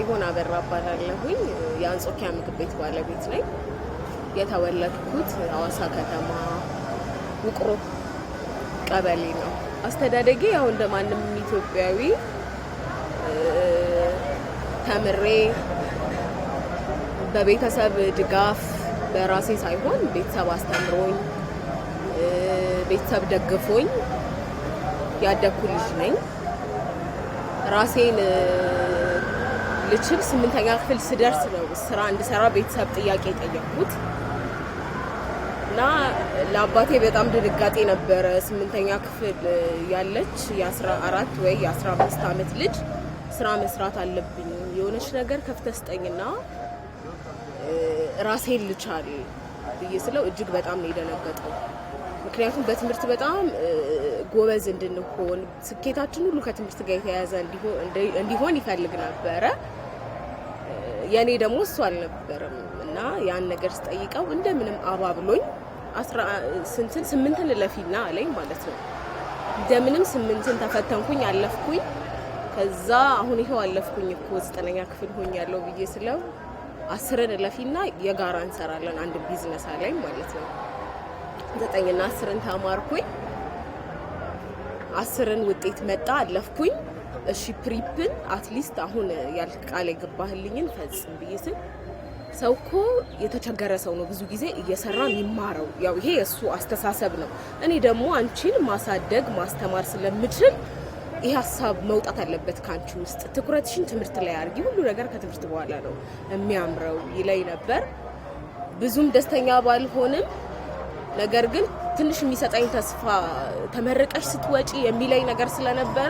ጽዮን አበራ እባላለሁኝ። የአንጾኪያ ምግብ ቤት ባለቤት ነኝ። የተወለድኩት ሐዋሳ ከተማ ውቅሮ ቀበሌ ነው። አስተዳደጌ ያው እንደማንም ኢትዮጵያዊ ተምሬ በቤተሰብ ድጋፍ በራሴ ሳይሆን ቤተሰብ አስተምሮኝ ቤተሰብ ደግፎኝ ያደኩ ልጅ ነኝ። ራሴን ልችል 8ኛ ክፍል ስደርስ ነው ስራ እንድሰራ ቤተሰብ ጥያቄ ጠየቅኩት እና ለአባቴ በጣም ድንጋጤ ነበረ። 8ኛ ክፍል ያለች የ14 ወይ የ15 ዓመት ልጅ ስራ መስራት አለብኝ የሆነች ነገር ከፍተህ ስጠኝና ራሴን ልቻል ብዬ ስለው እጅግ በጣም ነው የደነገጠው። ምክንያቱም በትምህርት በጣም ጎበዝ እንድንሆን ስኬታችን ሁሉ ከትምህርት ጋር የተያያዘ እንዲሆን ይፈልግ ነበረ። የኔ ደግሞ እሱ አልነበረም እና ያን ነገር ስጠይቀው እንደምንም አባብሎኝ 8ን ለፊና አለኝ ማለት ነው። እንደምንም 8ን ተፈተንኩኝ፣ አለፍኩኝ። ከዛ አሁን ይሄው አለፍኩኝ እኮ 9ኛ ክፍል ሆኛለሁ ብዬ ስለው 10ን ለፊና የጋራ እንሰራለን አንድ ቢዝነስ አለኝ ማለት ነው። 9ና 10ን ተማርኩኝ። 10ን ውጤት መጣ፣ አለፍኩኝ። እሺ ፕሪፕን አትሊስት አሁን ቃል የገባህልኝን ፈጽም ብዬ ስል ሰው እኮ የተቸገረ ሰው ነው ብዙ ጊዜ እየሰራ የሚማረው። ያው ይሄ የእሱ አስተሳሰብ ነው። እኔ ደግሞ አንቺን ማሳደግ ማስተማር ስለምችል ይህ ሀሳብ መውጣት አለበት ካንቺ ውስጥ፣ ትኩረትሽን ትምህርት ላይ አድርጊ፣ ሁሉ ነገር ከትምህርት በኋላ ነው የሚያምረው ይለኝ ነበር። ብዙም ደስተኛ ባልሆንም ነገር ግን ትንሽ የሚሰጠኝ ተስፋ ተመርቀሽ ስትወጪ የሚለኝ ነገር ስለነበረ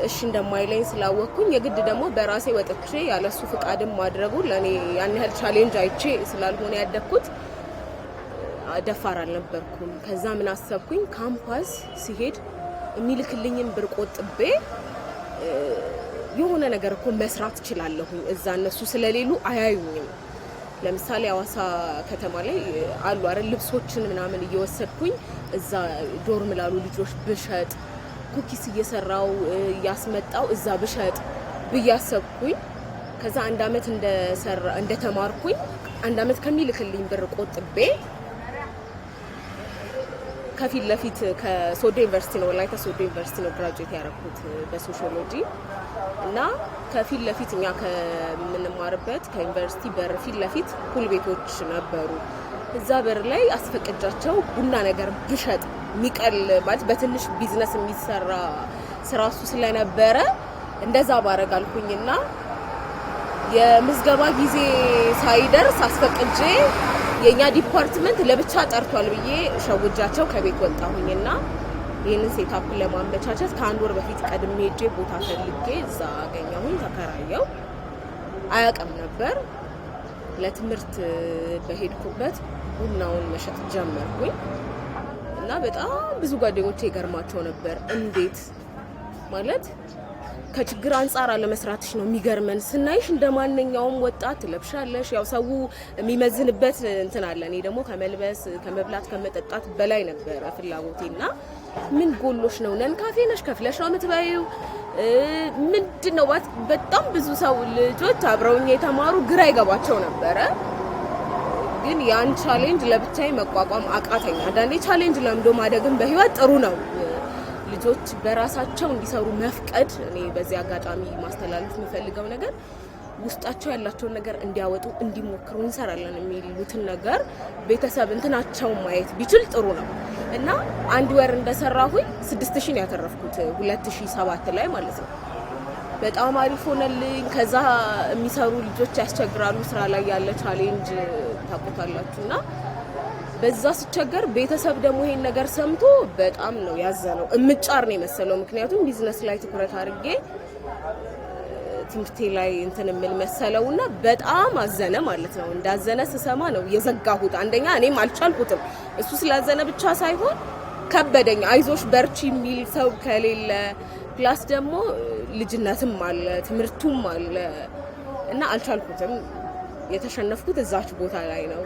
እሺ እንደማይለኝ ስላወቅኩኝ የግድ ደግሞ በራሴ ወጥቼ ያለሱ ፍቃድም ማድረጉ ለኔ ያን ያህል ቻሌንጅ አይቼ ስላልሆነ ያደኩት ደፋር አልነበርኩም። ከዛ ምን አሰብኩኝ፣ ካምፓስ ሲሄድ የሚልክልኝን ብር ቆጥቤ የሆነ ነገር እኮ መስራት እችላለሁኝ። እዛ እነሱ ስለሌሉ አያዩኝም። ለምሳሌ ሐዋሳ ከተማ ላይ አሉ አይደል ልብሶችን ምናምን እየወሰድኩኝ እዛ ዶርም ላሉ ልጆች ብሸጥ፣ ኩኪስ እየሰራው ያስመጣው እዛ ብሸጥ ብያሰብኩኝ። ከዛ 1 አመት እንደተማርኩኝ 1 አመት ከሚልክልኝ ብር ቆጥቤ ከፊት ለፊት ከሶዶ ዩኒቨርሲቲ ነው ወላይታ ሶዶ ዩኒቨርሲቲ ነው ግራጁዌት ያደረኩት በሶሺዮሎጂ እና ከፊት ለፊት እኛ ከምንማርበት ከዩኒቨርሲቲ በር ፊት ለፊት ፑል ቤቶች ነበሩ። እዛ በር ላይ አስፈቅጃቸው ቡና ነገር ብሸጥ ሚቀል ማለት በትንሽ ቢዝነስ የሚሰራ ስራ እሱ ስለነበረ እንደዛ ባረጋልኩኝና የምዝገባ ጊዜ ሳይደርስ አስፈቅጄ የኛ ዲፓርትመንት ለብቻ ጠርቷል ብዬ ሸውጃቸው ከቤት ወጣሁኝና ይህንን ሴታፕ ለማመቻቸት ከ1 ወር በፊት ቀድሜ ሄጄ ቦታ ፈልጌ እዛ አገኘሁኝ፣ ተከራየው። አያውቅም ነበር። ለትምህርት በሄድኩበት ቡናውን መሸጥ ጀመርኩኝ እና በጣም ብዙ ጓደኞቼ ይገርማቸው ነበር። እንዴት ማለት ከችግር አንጻር አለመስራትሽ ነው የሚገርመን፣ ስናይሽ እንደማንኛውም ወጣት ትለብሻለሽ። ያው ሰው የሚመዝንበት እንትን አለ። እኔ ደግሞ ከመልበስ ከመብላት ከመጠጣት በላይ ነበረ ፍላጎቴና ምን ጎሎሽ ነው? ነን ካፌ ነሽ ከፍለሽ ነው የምትበይው? ምንድነው? በጣም ብዙ ሰው ልጆች አብረውኝ የተማሩ ግራ ይገባቸው ነበረ። ግን ያን ቻሌንጅ ለብቻዬ መቋቋም አቃተኝ። አንዳንዴ ቻሌንጅ ለምዶ ማደግም በህይወት ጥሩ ነው። ልጆች በራሳቸው እንዲሰሩ መፍቀድ፣ እኔ በዚህ አጋጣሚ ማስተላለፍ የምፈልገው ነገር ውስጣቸው ያላቸውን ነገር እንዲያወጡ እንዲሞክሩ እንሰራለን የሚሉትን ነገር ቤተሰብ እንትናቸውን ማየት ቢችል ጥሩ ነው እና 1 ወር እንደሰራሁኝ 6000 ነው ያተረፍኩት 2007 ላይ ማለት ነው። በጣም አሪፍ ሆነልኝ። ከዛ የሚሰሩ ልጆች ያስቸግራሉ። ስራ ላይ ያለ ቻሌንጅ ታውቁታላችሁና በዛ ሲቸገር ቤተሰብ ደግሞ ይሄን ነገር ሰምቶ በጣም ነው ያዘነው። እምጫር ነው የመሰለው። ምክንያቱም ቢዝነስ ላይ ትኩረት አድርጌ ትምህርቴ ላይ እንትን ምን መሰለውና በጣም አዘነ ማለት ነው። እንዳዘነ ስሰማ ነው የዘጋሁት። አንደኛ እኔም አልቻልኩትም። እሱ ስላዘነ ብቻ ሳይሆን ከበደኝ። አይዞሽ በርቺ የሚል ሰው ከሌለ ፕላስ ደግሞ ልጅነትም አለ ትምህርቱም አለ እና አልቻልኩትም። የተሸነፍኩት እዛች ቦታ ላይ ነው።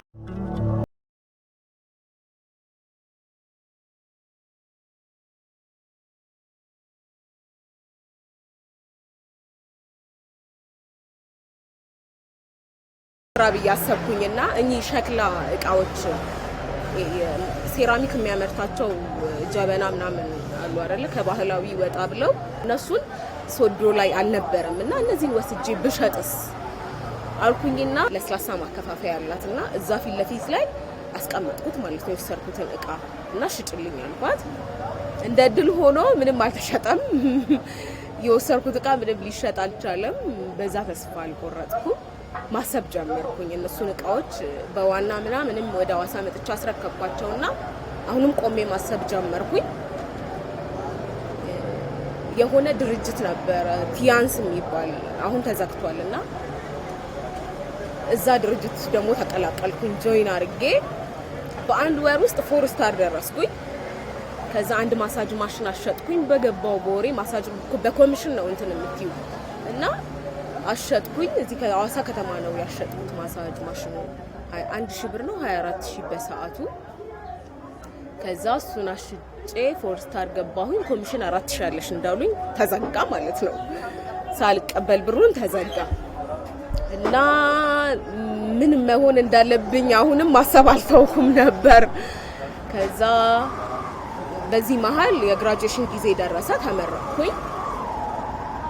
ራብ ያሰብኩኝና እኚ ሸክላ እቃዎች ሴራሚክ የሚያመርታቸው ጀበና ምናምን አሉ አይደለ ከባህላዊ ወጣ ብለው እነሱን ሶዶ ላይ አልነበረም እና እነዚህን ወስጄ ብሸጥስ አልኩኝና ለስላሳ ማከፋፈያ ያላትና እዛ ፊት ለፊት ላይ አስቀመጥኩት ማለት ነው የወሰድኩትን እቃ እና ሽጭልኝ አልኳት እንደ ድል ሆኖ ምንም አልተሸጠም የወሰድኩት እቃ ምንም ሊሸጥ አልቻለም በዛ ተስፋ አልቆረጥኩም ማሰብ ጀመርኩኝ እነሱን እቃዎች በዋና ምንም ወደ ሐዋሳ መጥቻ አስረከብኳቸውና አሁንም ቆሜ ማሰብ ጀመርኩኝ የሆነ ድርጅት ነበር ቲያንስ የሚባል አሁን ተዘግቷልና እዛ ድርጅት ደግሞ ተቀላቀልኩኝ ጆይን አድርጌ በአንድ ወር ውስጥ 4 ስታር ደረስኩኝ ከዛ አንድ ማሳጅ ማሽን አሸጥኩኝ በገባው ቦሬ ማሳጅ በኮሚሽን ነው እንትን የምትዩ እና አሸጥኩኝ እዚህ ከሐዋሳ ከተማ ነው ያሸጥኩት ማሳጅ ማሽኑ 1000 ብር ነው 24000 በሰዓቱ ከዛ እሱን አሽጬ 4 ስታር ገባሁኝ ኮሚሽን 4000 አለሽ እንዳሉኝ ተዘጋ ማለት ነው ሳልቀበል ብሩን ተዘጋ እና ምን መሆን እንዳለብኝ አሁንም ማሰብ አልተውኩም ነበር ከዛ በዚህ መሃል የግራጁዌሽን ጊዜ ደረሰ ተመረቅኩኝ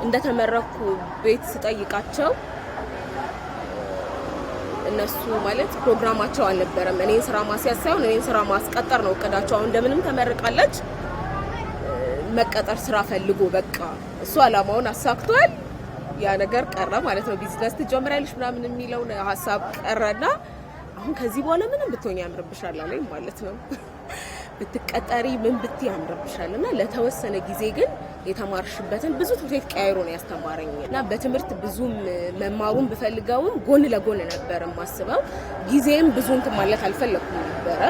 እንደተመረቅኩ ቤት ስጠይቃቸው እነሱ ማለት ፕሮግራማቸው አልነበረም እኔን ስራ ማስያዝ ሳይሆን እኔን ስራ ማስቀጠር ነው እቅዳቸው አሁን እንደምንም ተመርቃለች መቀጠር ስራ ፈልጎ በቃ እሱ አላማውን አሳክቷል ያ ነገር ቀረ ማለት ነው ቢዝነስ ትጀምራለሽ ምናምን የሚለው ሐሳብ ቀረና አሁን ከዚህ በኋላ ምንም ብትሆኝ ያምርብሻል አለኝ ማለት ነው ብትቀጠሪ ምን ብትይ ያምርብሻልና ለተወሰነ ጊዜ ግን የተማርሽበትን ብዙ ትምህርት ቀይሮ ነው ያስተማረኝና በትምህርት ብዙም መማሩን በፈልጋውም ጎን ለጎን ነበር ማስበው ጊዜም ብዙ እንትን ማለት አልፈለኩም ነበር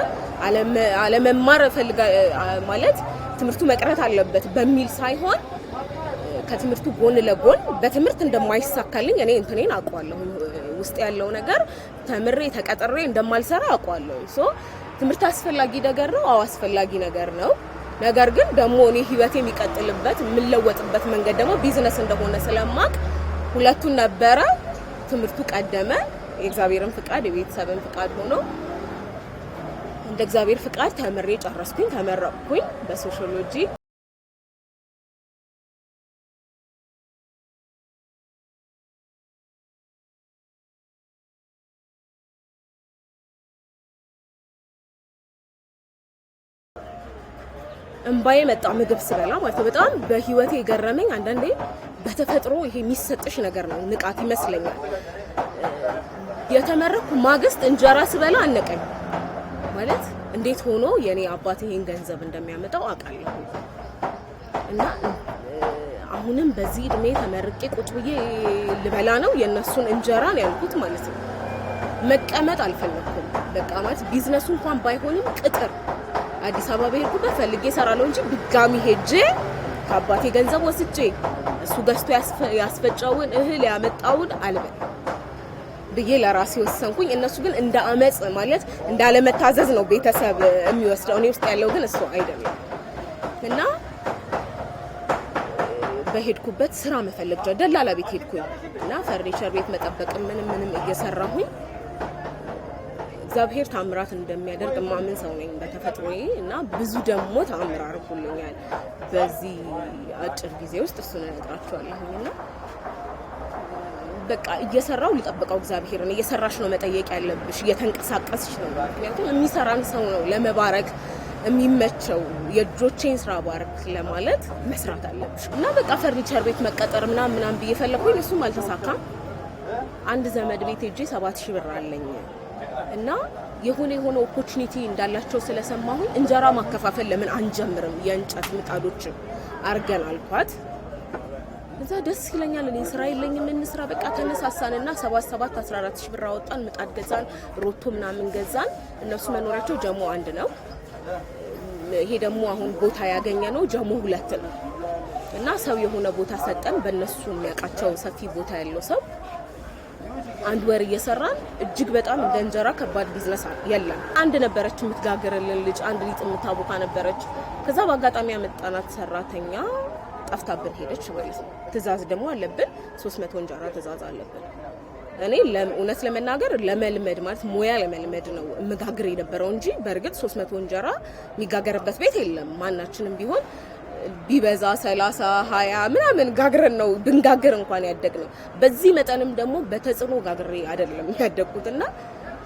አለመማር ፈልጋ ማለት ትምህርቱ መቅረት አለበት በሚል ሳይሆን ከትምህርቱ ጎን ለጎን በትምህርት እንደማይሳካልኝ እኔ እንትኔን አውቀዋለሁ ውስጥ ያለው ነገር ተምሬ ተቀጥሬ እንደማልሰራ አውቀዋለሁ ሶ ትምህርት አስፈላጊ ነገር ነው አስፈላጊ ነገር ነው ነገር ግን ደግሞ እኔ ህይወቴ የሚቀጥልበት ምለወጥበት መንገድ ደግሞ ቢዝነስ እንደሆነ ስለማቅ ሁለቱን ነበረ ትምህርቱ ቀደመ የእግዚአብሔርን ፍቃድ የቤተሰብን ፍቃድ ሆኖ እንደ እግዚአብሔር ፍቃድ ተምሬ ጨረስኩኝ ተመረቅኩኝ በሶሺዮሎጂ እንባዬ መጣ ምግብ ስበላ ማለት ነው በጣም በህይወቴ የገረመኝ አንዳንዴ በተፈጥሮ ይሄ የሚሰጥሽ ነገር ነው ንቃት ይመስለኛል የተመረኩ ማግስት እንጀራ ስበላ አነቀኝ ማለት እንዴት ሆኖ የኔ አባት ይሄን ገንዘብ እንደሚያመጣው አውቃለሁ እና አሁንም በዚህ እድሜ ተመርቄ ቁጭ ብዬ ልበላ ነው የነሱን እንጀራ ነው ያልኩት ማለት ነው መቀመጥ አልፈለኩም በቃ ማለት ቢዝነሱ እንኳን ባይሆንም ቅጥር አዲስ አበባ ሄድኩበት ፈልጌ ሰራለው እንጂ ድጋሚ ሄጄ ከአባቴ ገንዘብ ወስጄ እሱ ገዝቶ ያስፈጫውን እህል ያመጣውን አልበል ብዬ ለራሴ ወሰንኩኝ እነሱ ግን እንደ አመጽ ማለት እንዳለ መታዘዝ ነው ቤተሰብ የሚወስደው እኔ ውስጥ ያለው ግን እሱ አይደለም እና በሄድኩበት ስራ መፈለግ ደላላ ቤት ሄድኩኝ እና ፈርኒቸር ቤት መጠበቅ ምንም እየሰራሁኝ እግዚአብሔር ታምራት እንደሚያደርግ ማምን ሰው ነኝ በተፈጥሮዬ እና ብዙ ደግሞ ታምራ አርኩልኛል በዚህ አጭር ጊዜ ውስጥ እሱን እነግራችኋለሁና በቃ እየሰራው ልጠብቀው እግዚአብሔርን እየሰራሽ ነው መጠየቅ ያለብሽ እየተንቀሳቀስሽ ነው ምክንያቱም የሚሰራን ሰው ነው ለመባረክ የሚመቸው የጆቼን ስራ ባርክ ለማለት መስራት አለብሽ እና በቃ ፈርኒቸር ቤት መቀጠር ምናምን በየፈለኩኝ እሱም አልተሳካም አንድ ዘመድ ቤት ሄጄ 7000 ብር አለኝ እና የሆነ ኦፖርቹኒቲ እንዳላቸው ስለሰማሁኝ እንጀራ ማከፋፈል ለምን አንጀምርም የእንጨት ምጣዶች አርገን አልኳት እዛ ደስ ይለኛል እኔ ስራ የለኝም እንስራ በቃ ተነሳሳንና 14000 ብር አወጣን ምጣድ ገዛን ሮቶ ምናምን ገዛን እነሱ መኖራቸው ጀሞ 1 ነው ይሄ ደግሞ አሁን ቦታ ያገኘ ነው ጀሞ 2 ነው እና ሰው የሆነ ቦታ ሰጠን በእነሱ የሚያቃቸው ሰፊ ቦታ ያለው ሰው አንድ ወር እየሰራን እጅግ በጣም እንደ እንጀራ ከባድ ቢዝነስ የለም አንድ ነበረች የምትጋገርልን ልጅ አንድ ሊጥ የምታቦካ ነበረች ከዛ በአጋጣሚ ያመጣናት ሰራተኛ ጠፍታብን ሄደች ማለት ነው ትዛዝ ደግሞ አለብን 300 እንጀራ ትዛዝ አለብን እኔ ለእውነት ለመናገር ለመልመድ ማለት ሙያ ለመልመድ ነው መጋገር የነበረው እንጂ በርግጥ 300 እንጀራ የሚጋገርበት ቤት የለም። ማናችንም ቢሆን ቢበዛ 30 20 ምናምን ጋግረን ነው ብንጋገር እንኳን ያደግነው። በዚህ መጠንም ደግሞ በተጽኖ ጋግሬ አይደለም ያደግኩትና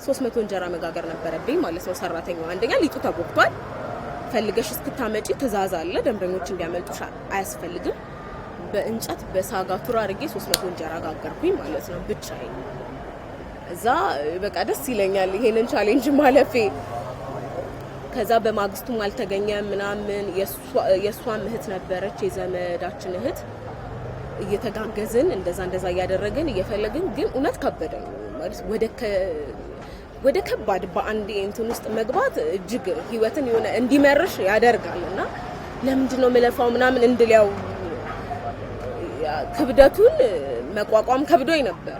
300 እንጀራ መጋገር ነበረብኝ ማለት ነው። ሰራተኛው አንደኛ ሊጡ ተቦክቷል፣ ፈልገሽ እስክታመጪ ትእዛዝ አለ፣ ደንበኞች እንዲያመልጡሽ አያስፈልግም። በእንጨት በሳጋቱራ አድርጌ 300 እንጀራ ጋገርኩኝ ማለት ነው ብቻዬን። እዛ በቃ ደስ ይለኛል ይሄንን ቻሌንጅ ማለፌ። ከዛ በማግስቱም አልተገኘም ምናምን። የሷም እህት ነበረች የዘመዳችን እህት፣ እየተጋገዝን እንደዛ እያደረግን እየፈለግን፣ ግን እውነት ከበደ ነው ማለት ወደ ከባድ በአንድ እንትን ውስጥ መግባት እጅግ ህይወትን የሆነ እንዲመርሽ ያደርጋልና ለምንድን ነው መለፋው ምናምን እንድልያው ክብደቱን መቋቋም ከብዶኝ ነበር።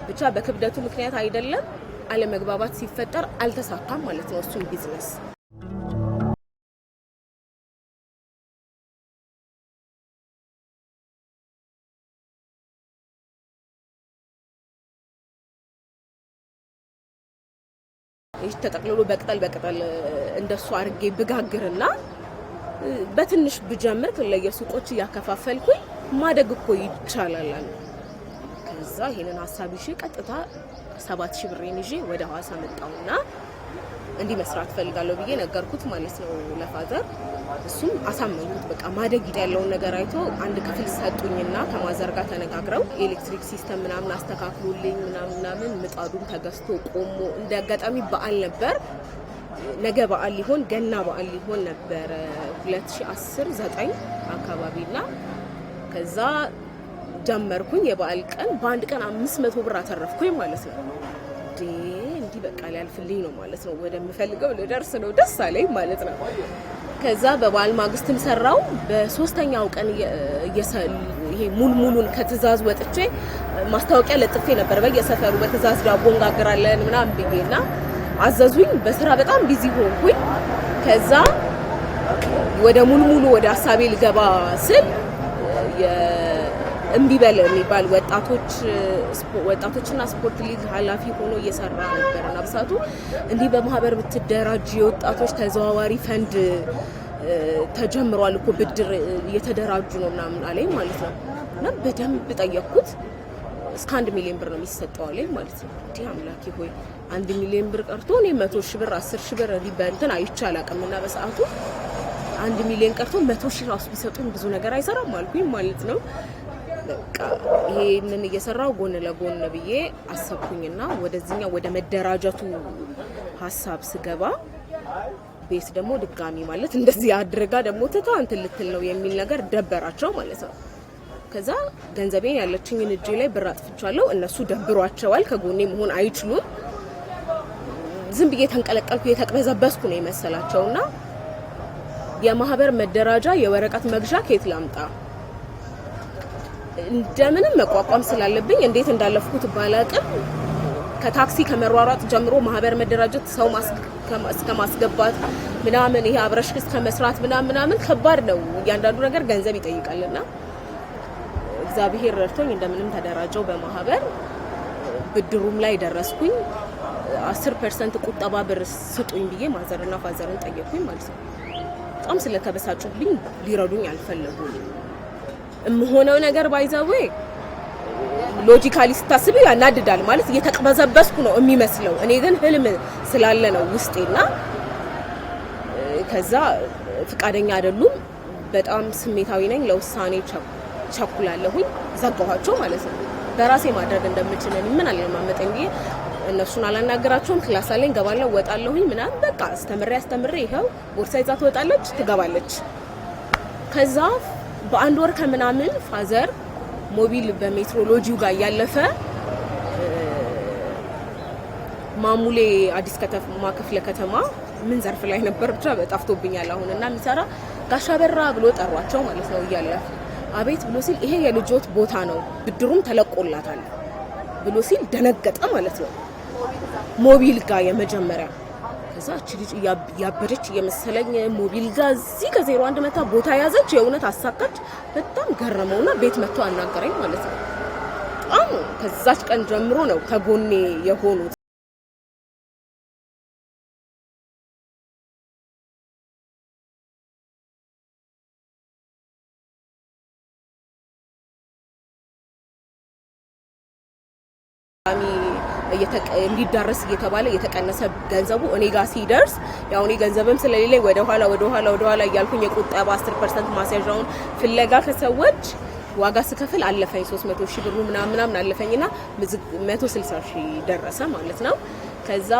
ብቻ በክብደቱ ምክንያት አይደለም አለመግባባት ሲፈጠር አልተሳካም ማለት ነው እሱን ቢዝነስ። ይህ ተጠቅልሎ በቅጠል እንደሱ አድርጌ ብጋግርና በትንሽ ብጀምር ለየሱቆች ያከፋፈልኩኝ ማደግ እኮ ይቻላል። ከዛ ይሄንን ሐሳብ ይዤ ቀጥታ 7000 ብሬን ይዤ ወደ ሐዋሳ መጣውና እንዲህ መስራት ፈልጋለሁ ብዬ ነገርኩት ማለት ነው ለፋዘር። እሱም አሳመንኩት። በቃ ማደግ ያለውን ነገር አይቶ አንድ ክፍል ሰጡኝና ከማዘር ጋር ተነጋግረው ኤሌክትሪክ ሲስተም ምናምን አስተካክሉልኝ ምናምን ምጣዱም ተገዝቶ ቆሞ እንደአጋጣሚ በዓል ነበር። ነገ በዓል ሊሆን ገና በዓል ሊሆን ነበር 2010 9 አካባቢና ከዛ ጀመርኩኝ። የበዓል ቀን በአንድ ቀን 500 ብር አተረፍኩኝ ማለት ነው። እንዲህ በቃ ሊያልፍልኝ ነው ማለት ነው። ወደምፈልገው ልደርስ ነው። ደስ አለኝ ማለት ነው። ከዛ በበዓል ማግስትም ሰራው። በሶስተኛው ቀን ይሄ ሙሉን ከትዛዝ ወጥቼ ማስታወቂያ ለጥፌ ነበር በየሰፈሩ በትዛዝ ዳቦ እንጋግራለን ምናምን ብዬና አዘዙኝ። በስራ በጣም ቢዚ ሆንኩኝ። ከዛ ወደ ሙሉ ወደ ሐሳቤ ልገባ ስል እምቢበል የሚባል ወጣቶችና ስፖርት ሊግ ኃላፊ ሆኖ እየሰራ ነበርና በሰዓቱ እንዲህ በማህበር ብትደራጅ የወጣቶች ተዘዋዋሪ ፈንድ ተጀምሯል እኮ ብድር እየተደራጁ ነው ምናምን አለኝ ማለት ነው። እና በደንብ ጠየቅኩት። እስከ 1 ሚሊዮን ብር ነው የሚሰጠው አለኝ ማለት ነው። እንዲህ አምላኬ ሆይ 1 ሚሊዮን ብር ቀርቶ እኔ 100,000 ብር 10,000 ብር ሊበንትን አይቻል አቅምና በሰዓቱ 1 ሚሊዮን ቀርቶ 100,000 ራሱ ቢሰጡኝ ብዙ ነገር አይሰራም አልኩኝ ማለት ነው። በቃ ይሄንን እየሰራው ጎን ለጎን ብዬ አሰብኩኝና ወደዚህኛው ወደ መደራጀቱ ሐሳብ ስገባ ቤት ደግሞ ድጋሚ ማለት እንደዚህ አድርጋ ደግሞ ተታ እንትን ልትል ነው የሚል ነገር ደበራቸው ማለት ነው። ከዛ ገንዘቤን ያለችኝን እጄ ላይ ብር አጥፍቻለሁ። እነሱ ደብሯቸዋል፣ ከጎኔ መሆን አይችሉም። ዝም ብዬ ተንቀለቀልኩ፣ የተቅበዘበስኩ ነው የመሰላቸውና የማህበር መደራጃ የወረቀት መግዣ ከየት ላምጣ እንደምንም መቋቋም ስላለብኝ እንዴት እንዳለፍኩት ባላቅም ከታክሲ ከመሯሯጥ ጀምሮ ማህበር መደራጀት ሰው እስከ ማስገባት ምናምን ይሄ አብረሽ እስከ መስራት ምናምን ከባድ ነው። እያንዳንዱ ነገር ገንዘብ ይጠይቃልና እግዚአብሔር ረድቶኝ እንደምንም ተደራጀው በማህበር። ብድሩም ላይ ደረስኩኝ። 10% ቁጠባ ብር ስጡኝ ብዬ ማዘርና ፋዘርን ጠየቅኩኝ ማለት ነው። በጣም ስለተበሳጩብኝ ሊረዱኝ አልፈለጉም። እምሆነው ነገር ባይዛዌ ሎጂካሊ ስታስብ ያናድዳል ማለት እየተቅበዘበስኩ ነው የሚመስለው። እኔ ግን ህልም ስላለ ነው ውስጤና ከዛ ፍቃደኛ አይደሉም። በጣም ስሜታዊ ነኝ። ለውሳኔ ቸኩላለሁኝ። ዘጋኋቸው ማለት ነው። በራሴ ማድረግ እንደምችል ምን አለማመጠኝ ብዬ እነሱን አላናገራቸውም። ክላስ አለኝ፣ ገባለሁ፣ ወጣለሁኝ ምናምን በቃ አስተምሬ ይኸው ቦርሳ ይዛ ትወጣለች፣ ትገባለች። ከዛ በአንድ ወር ከምናምን ፋዘር ሞቢል በሜትሮሎጂው ጋር ያለፈ ማሙሌ አዲስ ከተማ ክፍለ ከተማ ምን ዘርፍ ላይ ነበር ብቻ በጣፍቶብኛል አሁንና የሚሰራ ጋሻ በራ ብሎ ጠሯቸው ማለት ነው። እያለፈ አቤት ብሎ ሲል ይሄ የልጆት ቦታ ነው ብድሩም ተለቆላታል ብሎ ሲል ደነገጠ ማለት ነው። ሞቢል ጋር የመጀመሪያ ከዛ እቺ ልጅ ያበደች የመሰለኝ ሞቢል ጋር እዚህ ከ01 መታ ቦታ ያዘች። የእውነት አሳካች። በጣም ገረመውና ቤት መጥቶ አናገረኝ ማለት ነው። በጣም በጣም ከዛች ቀን ጀምሮ ነው ከጎኔ የሆኑት። እንዲዳረስ እየተባለ የተቀነሰ ገንዘቡ እኔ ጋር ሲደርስ ያው እኔ ገንዘብም ስለሌለኝ ወደ ኋላ እያልኩኝ የቁጠባ 10% ማስያዣውን ፍለጋ ከሰዎች ዋጋ ስከፍል አለፈኝ 300,000 ብሩ ምናምን አለፈኝና 160,000 ደረሰ ማለት ነው። ከዛ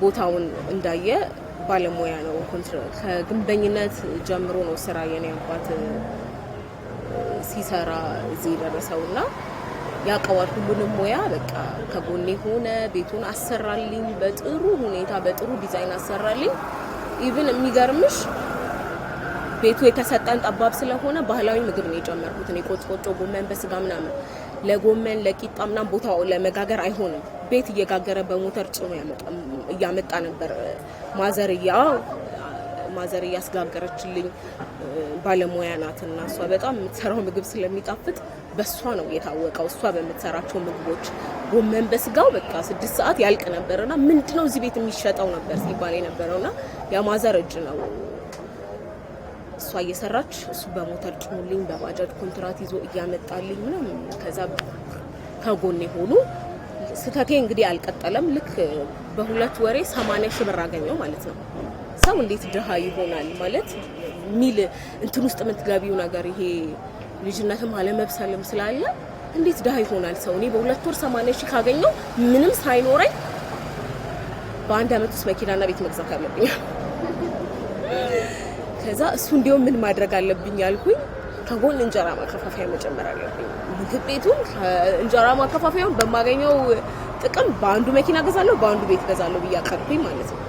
ቦታውን እንዳየ ባለሙያ ነው ከግንበኝነት ጀምሮ ነው ስራ የኔ አባት ሲሰራ እዚህ ደረሰውና ያቀዋል ሁሉንም ሙያ በቃ ከጎኔ ሆነ ቤቱን አሰራልኝ በጥሩ ሁኔታ በጥሩ ዲዛይን አሰራልኝ። ኢቭን የሚገርምሽ ቤቱ የተሰጠን ጠባብ ስለሆነ ባህላዊ ምግብ ነው የጨመርኩት እኔ ቆጮ ጎመን በስጋ ምናምን ለጎመን ለቂጣ ምናምን ቦታው ለመጋገር አይሆንም ቤት እየጋገረ በሞተር ጭኖ ያመጣ ነበር ማዘር ያስጋገረችልኝ ባለሙያ ናትና እሷ በጣም የምትሰራው ምግብ ስለሚጣፍጥ በሷ ነው የታወቀው። እሷ በምትሰራቸው ምግቦች ጎመን በስጋው በቃ 6 ሰዓት ያልቅ ነበርና ምንድነው እዚህ ቤት የሚሸጠው ነበር ሲባል የነበረውና የማዘር እጅ ነው እሷ እየሰራች እሱ በሞተር ጭኖልኝ በባጃጅ ኮንትራት ይዞ እያመጣልኝ ምናምን ከዛ ከጎኔ ሆኖ ስህተቴ እንግዲህ አልቀጠለም። ልክ በሁለት ወሬ 80,000 ብር አገኘው ማለት ነው። ሰው እንዴት ድሃ ይሆናል ማለት ሚል እንትን ውስጥ የምትገቢው ነገር ይሄ ልጅነትም አለመብሰልም ስላለ እንዴት ድሃ ይሆናል ሰው። እኔ በሁለት ወር 80,000 ካገኘው ምንም ሳይኖረኝ በአንድ አመት ውስጥ መኪናና ቤት መግዛት አለብኝ። ከዛ እሱ እንዲያው ምን ማድረግ አለብኝ ያልኩኝ ከጎን እንጀራ ማከፋፈያ መጨመር አለብኝ። ምግብ ቤቱን እንጀራ ማከፋፈያውን በማገኘው ጥቅም በአንዱ መኪና ገዛለሁ በአንዱ ቤት ገዛለሁ ብዬ አቀርኩኝ ማለት ነው።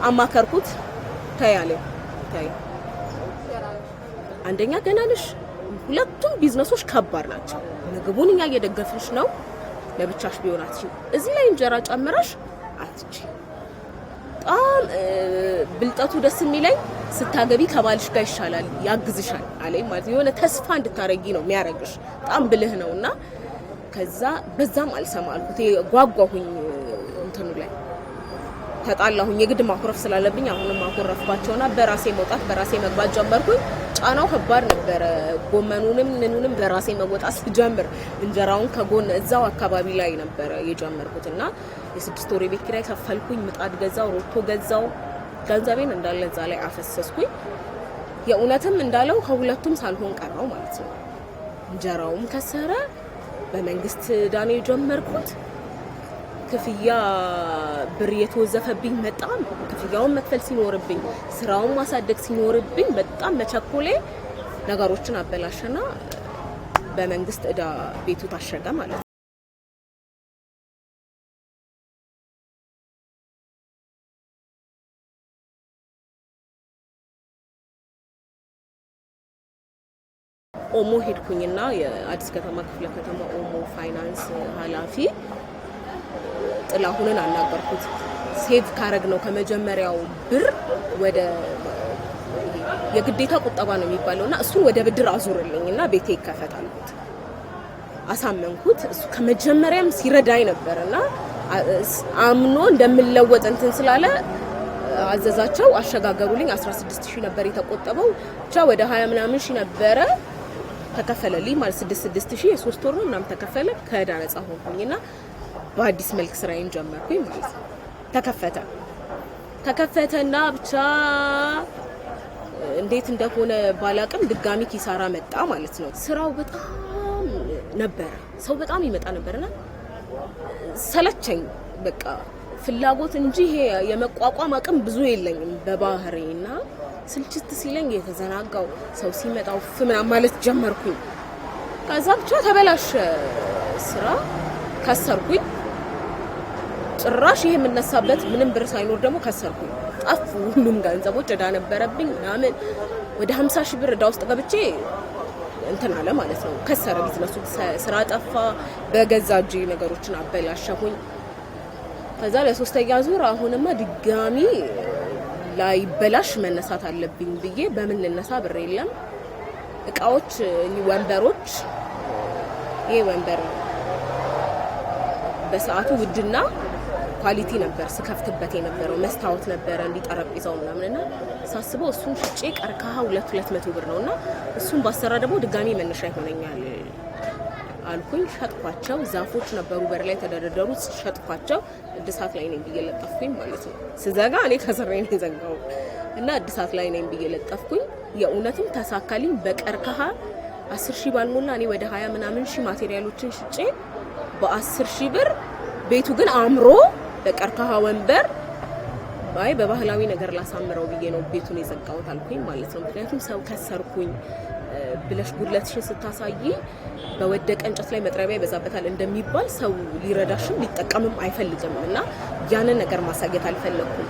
አማከርኩት ታያለኝ አንደኛ ገና ነሽ ሁለቱም ቢዝነሶች ከባድ ናቸው። ምግቡን እኛ እየደገፍሽ ነው ለብቻሽ ቢሆናት እዚህ ላይ እንጀራ ጨምረሽ አትቺ በጣም ብልጠቱ ደስ የሚለኝ ስታገቢ ከባልሽ ጋር ይሻላል ያግዝሻል አለኝ ማለት የሆነ ተስፋ እንድታረጊ ነው የሚያረግሽ በጣም ብልህ ነውና ከዛ በዛም አልሰማልኩት ጓጓሁኝ እንትኑ ላይ ተጣላሁኝ የግድ ማኩረፍ ስላለብኝ አሁንም ማኩረፍባቸውና በራሴ መውጣት በራሴ መግባት ጀመርኩኝ። ጫናው ከባድ ነበር። ጎመኑንም በራሴ መወጣት ጀምር እንጀራውን ከጎን እዛው አካባቢ ላይ ነበር የጀመርኩትና የ6 ወር ቤት ኪራይ ከፈልኩኝ። ምጣድ ገዛው ሮቶ ገዛው ገንዘቤን እንዳለ እዛ ላይ አፈሰስኩኝ። የእውነትም እንዳለው ከሁለቱም ሳልሆን ቀረው ማለት ነው። እንጀራውም ከሰረ በመንግስት ዳኔ ጀመርኩት። ክፍያ ብር የተወዘፈብኝ በጣም ክፍያውን መክፈል ሲኖርብኝ ስራውን ማሳደግ ሲኖርብኝ በጣም መቸኮሌ ነገሮችን አበላሸና በመንግስት እዳ ቤቱ ታሸገ ማለት ነው። ኦሞ ሄድኩኝና የአዲስ ከተማ ክፍለ ከተማ ኦሞ ፋይናንስ ኃላፊ ጥላሁንን አናገርኩት። ሴቭ ካረግ ነው ከመጀመሪያው ብር ወደ የግዴታ ቁጠባ ነው የሚባለውና እሱን ወደ ብድር አዙርልኝና ቤቴ ይከፈታልኩት። አሳመንኩት። እሱ ከመጀመሪያም ሲረዳኝ ነበርና አምኖ እንደምለወጥ እንትን ስላለ አዘዛቸው አሸጋገሩልኝ። 16,000 ነበር የተቆጠበው ብቻ ወደ 20 ምናምን ሺህ ነበረ ተከፈለልኝ ማለት 6,000 የ3 ወር ነው ምናምን ተከፈለ። ከዕዳ ነፃ ሆንኩኝና በአዲስ መልክ ስራዬን ጀመርኩኝ ማለት ነው። ተከፈተና ብቻ እንዴት እንደሆነ ባላቅም ድጋሚ ኪሳራ መጣ ማለት ነው። ስራው በጣም ነበር ሰው በጣም ይመጣ ነበርና ሰለቸኝ በቃ ፍላጎት እንጂ ይሄ የመቋቋም አቅም ብዙ የለኝም በባህሪና ስልችት ሲለኝ የተዘናጋው ሰው ሲመጣው ፍምና ማለት ጀመርኩኝ። ከዛ ብቻ ተበላሸ ስራ ከሰርኩኝ። ጭራሽ ይሄ የምነሳበት ምንም ብር ሳይኖር ደግሞ ከሰርኩኝ። ጠፉ ሁሉም ገንዘቦች እዳ ነበረብኝ ምናምን ወደ 50,000 ብር እዳ ውስጥ ገብቼ እንትን አለ ማለት ነው። ከሰረ ቢዝነሱ ስራ ጠፋ። በገዛ እጄ ነገሮችን አበላሸሁኝ። ከዛ ለሶስተኛ ዙር አሁንማ ድጋሚ ላይ በላሽ መነሳት አለብኝ ብዬ በምን ልነሳ ብር የለም። እቃዎች ወንበሮች ይሄ ወንበር ነው። በሰዓቱ ውድና ኳሊቲ ነበር ስከፍትበት የነበረው መስታወት ነበር እንዲጠረጴዛው ምናምንና ሳስበው እሱን ሽጬ ቀርከሃ 200 ብር ነውና እሱን ባሰራ ደግሞ ድጋሚ መነሻ ይሆነኛል አልኩኝ። ሸጥኳቸው። ዛፎች ነበሩ በር ላይ ተደረደሩት። ሸጥኳቸው። እድሳት ላይ ነኝ ብዬ ለጠፍኩኝ ማለት ነው። ስዘጋ እኔ ከስሬ ነኝ ዘጋው እና እድሳት ላይ ነኝ ብዬ ለጠፍኩኝ። የእውነትም ተሳካልኝ። በቀርከሃ 10,000 ባልሞላ እኔ ወደ 20 ምናምን ሺህ ማቴሪያሎችን ሽጬ በ10,000 ብር ቤቱ ግን አምሮ በቀርከሃ ወንበር በባህላዊ ነገር ላሳምረው ብዬ ነው ቤቱን የዘጋሁት አልኩኝ ማለት ነው። ምክንያቱም ሰው ከሰርኩኝ ብለሽ ጉድለትሽን ስታሳይ በወደቀ እንጨት ላይ መጥረቢያ ይበዛበታል እንደሚባል ሰው ሊረዳሽም ሊጠቀምም አይፈልግም እና ያንን ነገር ማሳየት አልፈለኩም።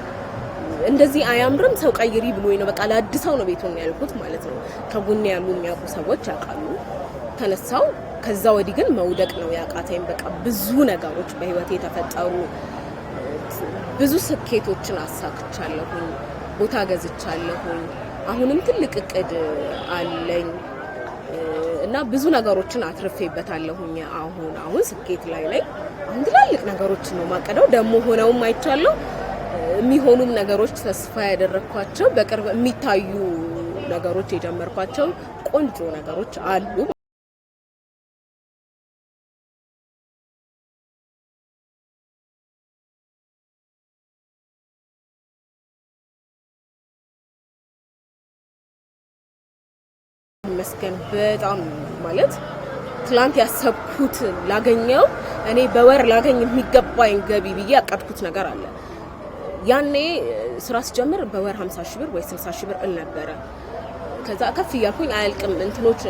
እንደዚህ አያምርም ሰው ቀይሪ ብሎኝ ነው በቃ ለአዲሰው ነው ቤቱን ያልኩት ማለት ነው። ከጎን ያሉ የሚያውቁ ሰዎች ያውቃሉ። ተነሳው። ከዛ ወዲህ ግን መውደቅ ነው ያቃተኝ። በቃ ብዙ ነገሮች በህይወቴ ተፈጠሩ። ብዙ ስኬቶችን አሳክቻለሁኝ። ቦታ ገዝቻለሁኝ። አሁንም ትልቅ እቅድ አለኝ እና ብዙ ነገሮችን አትርፌበታለሁኝ። አሁን ስኬት ላይ ነኝ። አሁን ትልልቅ ነገሮችን ነው ማቀደው። ደግሞ ሆነውም አይቻለሁ። የሚሆኑም ነገሮች ተስፋ ያደረኳቸው በቅርብ የሚታዩ ነገሮች የጀመርኳቸው ቆንጆ ነገሮች አሉ። መስከን በጣም ማለት ትላንት ያሰብኩት ላገኘው እኔ በወር ላገኝ የሚገባኝ ገቢ ብዬ ያቀድኩት ነገር አለ። ያኔ ስራ ስጀምር በወር 50,000 ብር ወይ 60,000 ብር ነበር። ከዛ ከፍ እያልኩኝ አያልቅም እንትኖች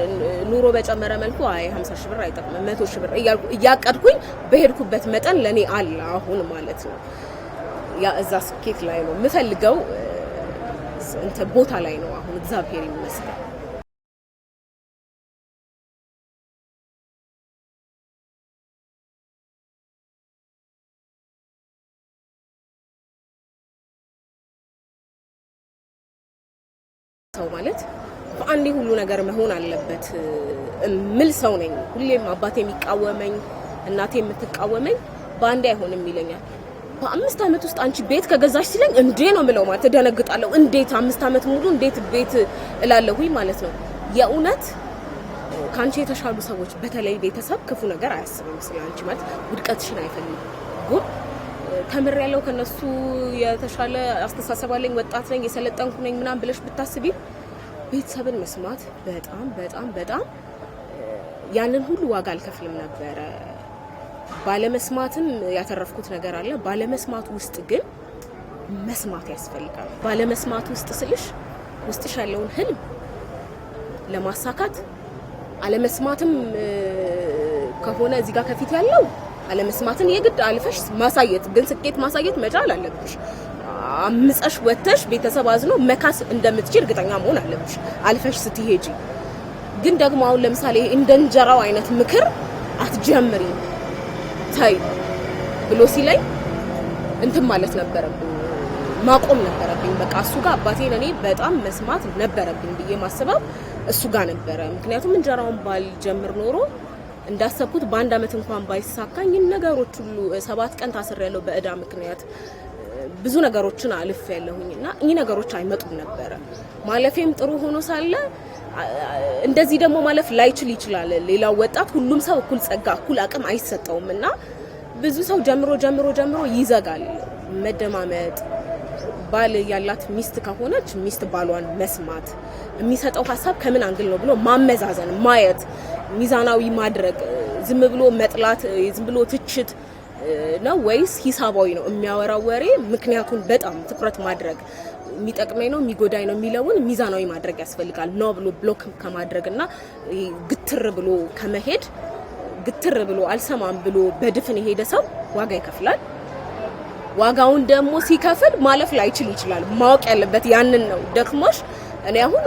ኑሮ በጨመረ መልኩ 50,000 ብር አይጠቅም 100,000 ብር እያቀድኩኝ በሄድኩበት መጠን ለኔ አለ አሁን ማለት ነው። ያ እዛ ስኬት ላይ ነው የምፈልገው ቦታ ላይ ነው አሁን እግዚአብሔር ይመስገን። ሰው ማለት በአንዴ ሁሉ ነገር መሆን አለበት ምል ሰው ነኝ። ሁሌም አባቴ የሚቃወመኝ እናቴ የምትቃወመኝ በአንዴ አይሆንም ይለኛል። በ5 አመት ውስጥ አንቺ ቤት ከገዛሽ ሲለኝ እንዴ ነው ምለው ማለት ተደነግጣለሁ። እንዴት 5 አመት ሙሉ እንዴት ቤት እላለሁኝ ማለት ነው። የእውነት ካንቺ የተሻሉ ሰዎች በተለይ ቤተሰብ ክፉ ነገር አያስብም ስለአንቺ ማለት ውድቀትሽን አይፈልጉም። ተምር ያለው ከነሱ የተሻለ አስተሳሰብ አለኝ ወጣት ነኝ የሰለጠንኩ ነኝ ምናምን ብለሽ ብታስቢ ቤተሰብን መስማት በጣም ያንን ሁሉ ዋጋ አልከፍልም ነበር። ባለመስማትም ያተረፍኩት ነገር አለ። ባለመስማት ውስጥ ግን መስማት ያስፈልጋል። ባለመስማት ውስጥ ስልሽ ውስጥሽ ያለውን ህልም ለማሳካት አለመስማትም ከሆነ እዚህ ጋር ከፊት ያለው አለመስማትን የግድ አልፈሽ ማሳየት ግን ስኬት ማሳየት መቻል አለብሽ። አምፀሽ ወተሽ ቤተሰብ አዝኖ መካስ እንደምትችል እርግጠኛ መሆን አለብሽ አልፈሽ ስትሄጂ። ግን ደግሞ አሁን ለምሳሌ እንደ እንጀራው አይነት ምክር አትጀምሪ ታይ ብሎ ሲለኝ እንትን ማለት ነበረብኝ ማቆም ነበረብኝ። በቃ እሱ ጋር አባቴን እኔ በጣም መስማት ነበረብኝ ብዬ ማስበው እሱ ጋር ነበረ። ምክንያቱም እንጀራውን ባልጀምር ኖሮ እንዳሰብኩት በአንድ አመት እንኳን ባይሳካኝ ነገሮች ሁሉ 7 ቀን ታስሬያለሁ በእዳ ምክንያት ብዙ ነገሮችን አልፍ ያለሁኝና እኚህ ነገሮች አይመጡም ነበር። ማለፌም ጥሩ ሆኖ ሳለ እንደዚህ ደግሞ ማለፍ ላይችል ይችላል። ሌላው ወጣት ሁሉም ሰው እኩል ጸጋ እኩል አቅም አይሰጠውምና ብዙ ሰው ጀምሮ ይዘጋል። መደማመጥ ባል ያላት ሚስት ከሆነች ሚስት ባሏን መስማት የሚሰጠው ሐሳብ ከምን አንግል ነው ብሎ ማመዛዘን ማየት ሚዛናዊ ማድረግ ዝም ብሎ መጥላት ዝም ብሎ ትችት ነው ወይስ ሂሳባዊ ነው የሚያወራው ወሬ ምክንያቱን በጣም ትኩረት ማድረግ የሚጠቅመኝ ነው የሚጎዳኝ ነው የሚለውን ሚዛናዊ ማድረግ ያስፈልጋል። ነው ብሎ ብሎክ ከማድረግና ግትር ብሎ ከመሄድ ግትር ብሎ አልሰማም ብሎ በድፍን የሄደ ሰው ዋጋ ይከፍላል። ዋጋውን ደግሞ ሲከፍል ማለፍ ላይችል ይችላል። ማወቅ ያለበት ያንን ነው። ደክሞሽ እኔ አሁን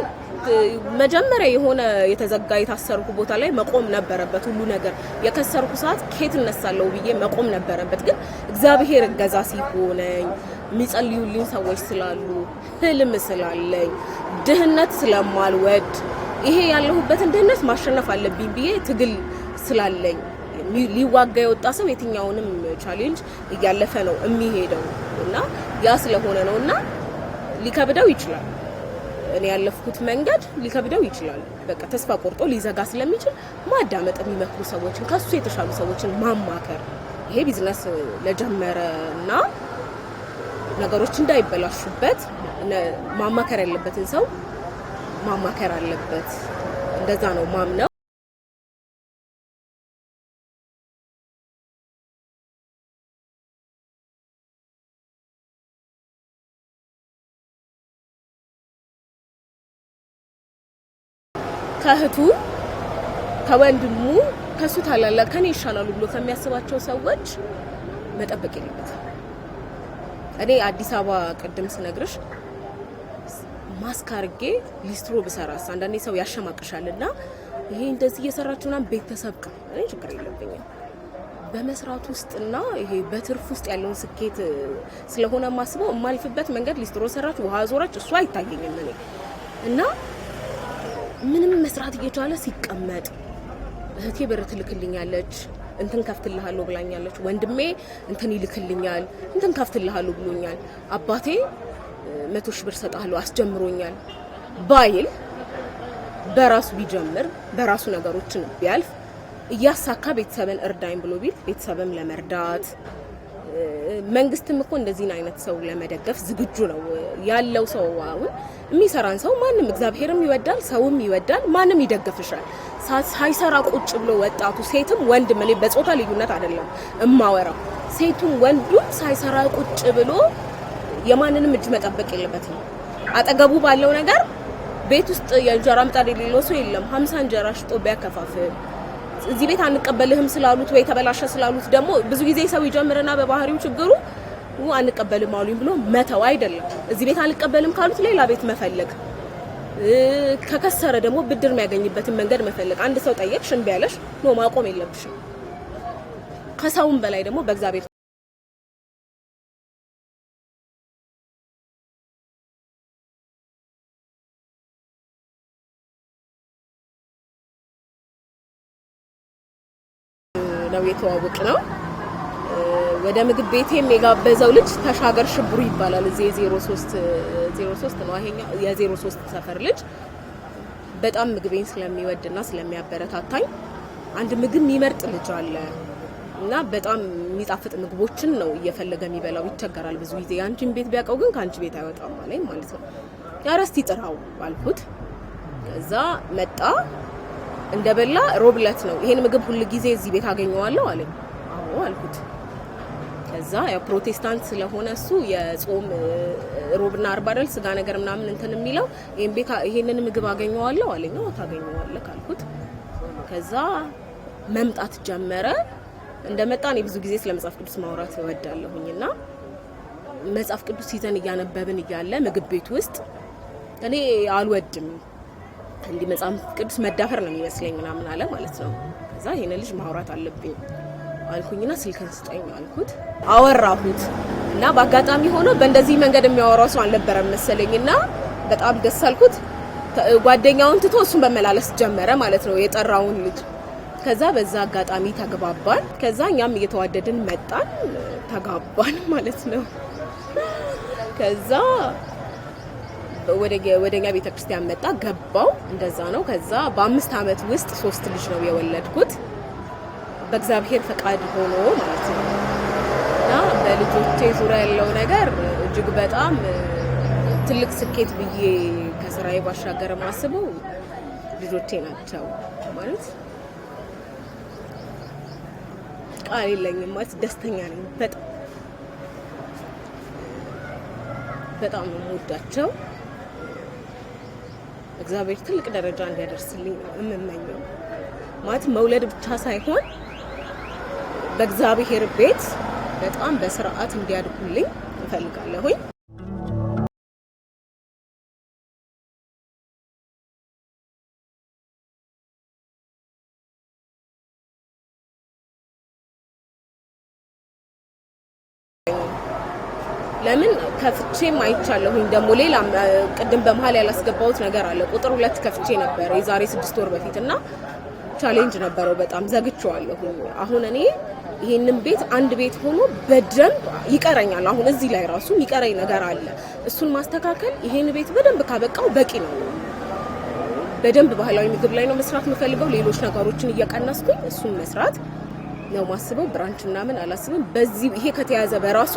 መጀመሪያ የሆነ የተዘጋ የታሰርኩ ቦታ ላይ መቆም ነበረበት። ሁሉ ነገር የከሰርኩ ሰዓት ከየት እነሳለሁ ብዬ መቆም ነበረበት። ግን እግዚአብሔር እገዛ ሲሆነኝ የሚጸልዩልኝ ሰዎች ስላሉ ህልም ስላለኝ ድህነት ስለማልወድ ይሄ ያለሁበትን ድህነት ማሸነፍ አለብኝ ብዬ ትግል ስላለኝ ሊዋጋ የወጣ ሰው የትኛውንም ቻሌንጅ እያለፈ ነው የሚሄደው እና ያ ስለሆነ ነውና ሊከብደው ይችላል። እኔ ያለፍኩት መንገድ ሊከብደው ይችላል። በቃ ተስፋ ቆርጦ ሊዘጋ ስለሚችል ማዳመጥ፣ የሚመክሩ ሰዎችን ከሱ የተሻሉ ሰዎችን ማማከር፣ ይሄ ቢዝነስ ለጀመረና ነገሮች እንዳይበላሹበት ማማከር ያለበትን ሰው ማማከር አለበት። እንደዛ ነው ማምነው። ከእህቱ ከወንድሙ ከሱ ታላላቅ ከኔ ይሻላሉ ብሎ ከሚያስባቸው ሰዎች መጠበቅ የለበትም። እኔ አዲስ አበባ ቅድም ስነግርሽ ማስካርጌ ሊስትሮ ብሰራስ አንዳንዴ ሰው ያሸማቅሻልና ይሄ እንደዚህ እየሰራችሁና ቤተሰብ ጋር እኔ ችግር የለብኝም። በመስራት ውስጥና ይሄ በትርፍ ውስጥ ያለውን ስኬት ስለሆነ ማስበው የማልፍበት መንገድ ሊስትሮ ሰራች፣ ውሃ ዞረች እሱ አይታየኝም እኔ እና ምንም መስራት እየቻለ ሲቀመጥ እህቴ ብር ትልክልኛለች፣ እንትን ከፍትልሃለሁ ብላኛለች፣ ወንድሜ እንትን ይልክልኛል፣ እንትን ከፍትልሃለሁ ብሎኛል፣ አባቴ 100 ሺህ ብር ሰጣለሁ አስጀምሮኛል ባይል በራሱ ቢጀምር በራሱ ነገሮችን ቢያልፍ እያሳካ ቤተሰብን እርዳኝ ብሎ ቢል ቤተሰብም ለመርዳት መንግስትም እኮ እንደዚህ አይነት ሰው ለመደገፍ ዝግጁ ነው ያለው። ሰው አሁን የሚሰራን ሰው ማንም እግዚአብሔርም ይወዳል፣ ሰውም ይወዳል፣ ማንም ይደግፍሻል። ሳይሰራ ቁጭ ብሎ ወጣቱ ሴትም ወንድም ላይ በጾታ ልዩነት አይደለም እማወራው፣ ሴቱም ወንዱም ሳይሰራ ቁጭ ብሎ የማንንም እጅ መጠበቅ የለበትም። አጠገቡ ባለው ነገር ቤት ውስጥ የእንጀራ ምጣድ የሌለው ሰው የለም። 50 እንጀራ ሽጦ ቢያከፋፍል እዚህ ቤት አንቀበልህም ስላሉት ወይ ተበላሸ ስላሉት ደግሞ ብዙ ጊዜ ሰው ይጀምርና በባህሪው ችግሩ አንቀበልም አሉኝ ብሎ መተው አይደለም። እዚህ ቤት አንቀበልም ካሉት ሌላ ቤት መፈለግ፣ ከከሰረ ደግሞ ብድር የሚያገኝበትን መንገድ መፈለግ። አንድ ሰው ጠየቅሽ እምቢ ያለሽ ነው ማቆም የለብሽም። ከሰውም በላይ ደግሞ በእግዚአብሔር ነው የተዋወቅ ነው። ወደ ምግብ ቤቴም የጋበዘው ልጅ ተሻገር ሽብሩ ይባላል። እዚህ 03 ነው ይሄኛው የ03 ሰፈር ልጅ በጣም ምግቤን ስለሚወድና ስለሚያበረታታኝ አንድ ምግብ የሚመርጥ ልጅ አለ እና በጣም የሚጣፍጥ ምግቦችን ነው እየፈለገ የሚበላው። ይቸገራል ብዙ ጊዜ አንቺን ቤት ቢያውቀው ግን ካንቺ ቤት አይወጣም ማለት ነው። ያረስቲ ጥራው አልኩት። ከዛ መጣ እንደበላ ሮብለት ነው ይሄን ምግብ ሁሉ ጊዜ እዚህ ቤት አገኘዋለሁ አለኝ። አዎ አልኩት። ከዛ ያው ፕሮቴስታንት ስለሆነ እሱ የጾም ሮብና አርብ አይደል ስጋ ነገር ምናምን እንትን የሚለው ይሄንን ምግብ አገኘዋለሁ አለኝ። አዎ ታገኘዋለህ ካልኩት ከዛ መምጣት ጀመረ። እንደመጣ እኔ ብዙ ጊዜ ስለ መጽሐፍ ቅዱስ ማውራት እወዳለሁኝና መጽሐፍ ቅዱስ ይዘን እያነበብን እያለ ምግብ ቤት ውስጥ እኔ አልወድም እንዲህ መጽሐፍ ቅዱስ መዳፈር ነው የሚመስለኝ ምናምን አለ ማለት ነው። ከዛ ይሄን ልጅ ማውራት አለብኝ አልኩኝና ስልክን ስጠኝ አልኩት። አወራሁት እና በአጋጣሚ ሆኖ በእንደዚህ መንገድ የሚያወራው ሰው አልነበረም መሰለኝና በጣም ደስ አልኩት። ጓደኛውን ትቶ እሱን በመላለስ ጀመረ ማለት ነው የጠራውን ልጅ። ከዛ በዛ አጋጣሚ ተግባባን። ከዛ እኛም እየተዋደድን መጣን፣ ተጋባን ማለት ነው። ከዛ ወደኛ ቤተክርስቲያን መጣ፣ ገባው። እንደዛ ነው። ከዛ በ5 አመት ውስጥ 3 ልጅ ነው የወለድኩት በእግዚአብሔር ፈቃድ ሆኖ ማለት ነው። እና በልጆቼ ዙሪያ ያለው ነገር እጅግ በጣም ትልቅ ስኬት ብዬ ከስራዬ ባሻገር ማስበው ልጆቼ ናቸው ማለት ቃል የለኝም ማለት ደስተኛ ነኝ። በጣም ነው የምወዳቸው። እግዚአብሔር ትልቅ ደረጃ እንዲያደርስልኝ የምመኘው ማለት መውለድ ብቻ ሳይሆን በእግዚአብሔር ቤት በጣም በስርዓት እንዲያድጉልኝ እፈልጋለሁኝ። ለምን ከፍቼም አይቻለሁኝ። ደግሞ ሌላ ቅድም በመሃል ያላስገባሁት ነገር አለ። ቁጥር 2 ከፍቼ ነበር የዛሬ 6 ወር በፊትና ቻሌንጅ ነበረው፣ በጣም ዘግቼዋለሁ። አሁን እኔ ይሄንን ቤት አንድ ቤት ሆኖ በደንብ ይቀረኛል። አሁን እዚህ ላይ ራሱ ይቀረኝ ነገር አለ። እሱን ማስተካከል ይሄን ቤት በደንብ ካበቃው በቂ ነው። በደንብ ባህላዊ ምግብ ላይ ነው መስራት የምፈልገው። ሌሎች ነገሮችን እየቀነስኩኝ እሱን መስራት ነው ማስበው። ብራንች እና ምን አላስብም። በዚህ ይሄ ከተያዘ በራሱ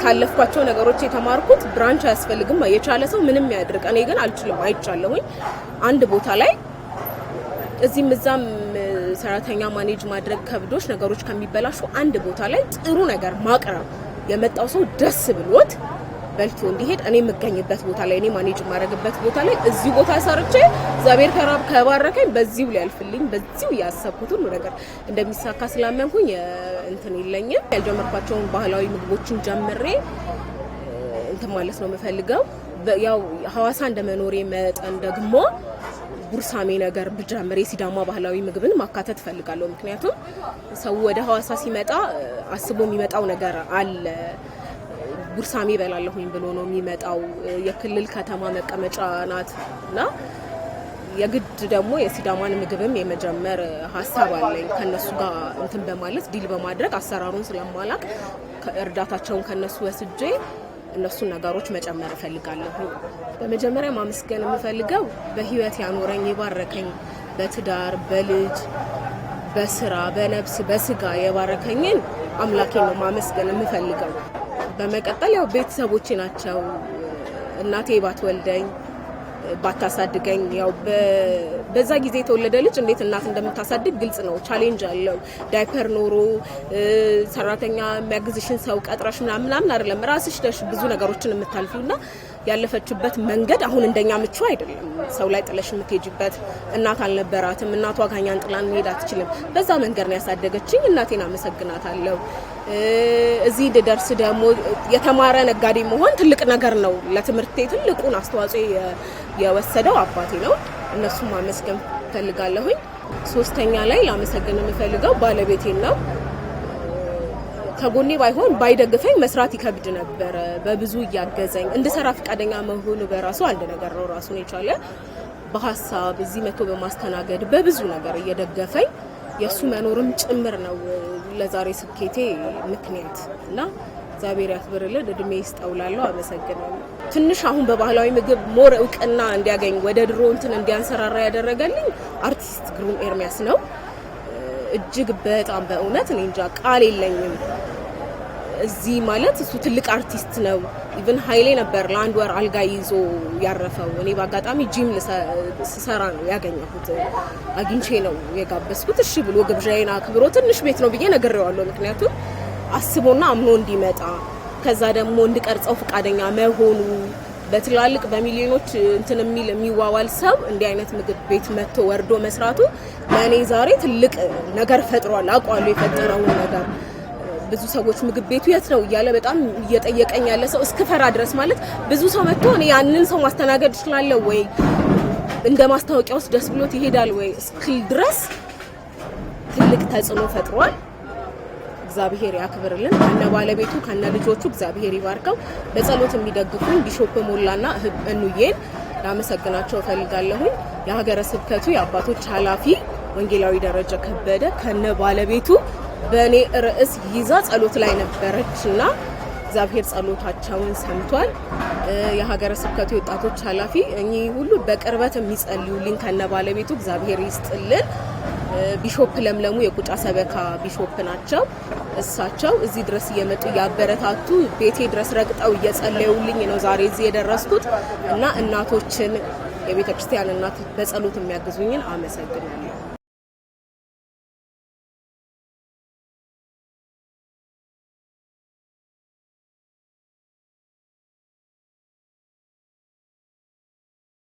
ካለፍኳቸው ነገሮች የተማርኩት ብራንች አያስፈልግም። የቻለ ሰው ምንም ያድርግ። እኔ ግን አልችልም። አይቻለሁኝ አንድ ቦታ ላይ እዚህም እዛም ሰራተኛ ማኔጅ ማድረግ ከብዶች ነገሮች ከሚበላሹ አንድ ቦታ ላይ ጥሩ ነገር ማቅረብ የመጣው ሰው ደስ ብሎት በልቶ እንዲሄድ እኔ የምገኝበት ቦታ ላይ እኔ ማኔጅ ማድረግበት ቦታ ላይ እዚህ ቦታ ሰርቼ እግዚአብሔር ከባረከኝ በዚሁ ሊያልፍልኝ በዚሁ ያሰብኩት ሁሉ ነገር እንደሚሳካ ስላመንኩኝ እንትን የለኝም። ያልጀመርኳቸውን ባህላዊ ምግቦችን ጀምሬ እንትን ማለት ነው የምፈልገው። ያው ሐዋሳ እንደመኖሬ መጠን ደግሞ ጉርሳሜ ነገር ብጀምር የሲዳማ ባህላዊ ምግብን ማካተት ፈልጋለሁ። ምክንያቱም ሰው ወደ ሐዋሳ ሲመጣ አስቦ የሚመጣው ነገር አለ። ጉርሳሜ በላለሁኝ ብሎ ነው የሚመጣው። የክልል ከተማ መቀመጫ ናት እና የግድ ደግሞ የሲዳማን ምግብም የመጀመር ሀሳብ አለኝ። ከነሱ ጋር እንትን በማለት ዲል በማድረግ አሰራሩን ስለማላቅ እርዳታቸውን ከነሱ ወስጄ እነሱን ነገሮች መጨመር እፈልጋለሁ። በመጀመሪያ ማመስገን የምፈልገው በህይወት ያኖረኝ የባረከኝ በትዳር በልጅ በስራ በነፍስ በስጋ የባረከኝን አምላኬን ነው ማመስገን የምፈልገው። በመቀጠል ያው ቤተሰቦቼ ናቸው። እናቴ ባትወልደኝ ባታሳድገኝ ያው በዛ ጊዜ የተወለደ ልጅ እንዴት እናት እንደምታሳድግ ግልጽ ነው። ቻሌንጅ አለው። ዳይፐር ኖሮ ሰራተኛ የሚያግዝሽን ሰው ቀጥረሽ ምናምን አይደለም፣ ራስሽ ነሽ ብዙ ነገሮችን የምታልፊውና ያለፈችበት መንገድ አሁን እንደኛ ምቹ አይደለም። ሰው ላይ ጥለሽ የምትሄጂበት እናት አልነበራትም። እናቷ ጋኛን ጥላን መሄድ አትችልም። በዛ መንገድ ነው ያሳደገችኝ። እናቴን አመሰግናታለሁ። እዚህ እንድደርስ ደግሞ የተማረ ነጋዴ መሆን ትልቅ ነገር ነው። ለትምህርቴ ትልቁን አስተዋጽኦ የወሰደው አባቴ ነው። እነሱም ማመስገን ፈልጋለሁኝ። ሶስተኛ ላይ ላመሰግን የምፈልገው ባለቤቴን ነው። ከጎኔ ባይሆን ባይደግፈኝ መስራት ይከብድ ነበር። በብዙ እያገዘኝ እንድሰራ ፈቃደኛ መሆኑ በራሱ አንድ ነገር ነው ራሱን የቻለ። በሀሳብ እዚህ መቶ በማስተናገድ በብዙ ነገር እየደገፈኝ የሱ መኖርም ጭምር ነው ለዛሬ ስኬቴ ምክንያት እና እግዚአብሔር ያክብርልን፣ እድሜ ይስጠውላለሁ። አመሰግናለሁ። ትንሽ አሁን በባህላዊ ምግብ ሞር እውቅና እንዲያገኝ ወደ ድሮ እንትን እንዲያንሰራራ ያደረገልኝ አርቲስት ግሩም ኤርሚያስ ነው። እጅግ በጣም በእውነት እኔ እንጃ ቃል የለኝም። እዚህ ማለት እሱ ትልቅ አርቲስት ነው። ኢቭን ኃይሌ ነበር ለአንድ ወር አልጋ ይዞ ያረፈው። እኔ በአጋጣሚ ጂም ስሰራ ነው ያገኘሁት። አግኝቼ ነው የጋበዝኩት። እሺ ብሎ ግብዣዬን አክብሮ ትንሽ ቤት ነው ብዬ ነግሬዋለሁ። ምክንያቱም አስቦና አምኖ እንዲመጣ ከዛ ደግሞ እንድቀርጸው ፈቃደኛ መሆኑ በትላልቅ በሚሊዮኖች እንትን የሚዋዋል ሰው እንዲህ አይነት ምግብ ቤት መጥቶ ወርዶ መስራቱ ለእኔ ዛሬ ትልቅ ነገር ፈጥሯል። አውቃለሁ የፈጠረውን ነገር። ብዙ ሰዎች ምግብ ቤቱ የት ነው እያለ በጣም እየጠየቀኝ ያለ ሰው እስክፈራ ድረስ ማለት ብዙ ሰው መጥቶ እኔ ያንን ሰው ማስተናገድ እችላለሁ ወይ እንደ ማስታወቂያ ውስጥ ደስ ብሎት ይሄዳል ወይ እስክል ድረስ ትልቅ ተጽዕኖ ፈጥሯል። እግዚአብሔር ያክብርልን። ከነ ባለቤቱ ከነ ልጆቹ እግዚአብሔር ይባርከው። በጸሎት የሚደግፉን ቢሾፕ ሞላና እኑዬን ላመሰግናቸው ፈልጋለሁ። የሀገረ ስብከቱ የአባቶች ኃላፊ ወንጌላዊ ደረጀ ከበደ ከነ ባለቤቱ በእኔ ርዕስ ይዛ ጸሎት ላይ ነበረችና እግዚአብሔር ጸሎታቸውን ሰምቷል። የሀገረ ስብከቱ የወጣቶች ኃላፊ እኚህ ሁሉ በቅርበት የሚጸልዩልኝ ከነ ባለቤቱ እግዚአብሔር ይስጥልን። ቢሾፕ ለምለሙ የቁጫ ሰበካ ቢሾፕ ናቸው። እሳቸው እዚህ ድረስ እየመጡ ያበረታቱ ቤቴ ድረስ ረግጠው እየጸለዩልኝ ነው ዛሬ እዚህ የደረስኩት እና እናቶችን የቤተክርስቲያን እናት በጸሎት የሚያግዙኝን አመሰግናለሁ።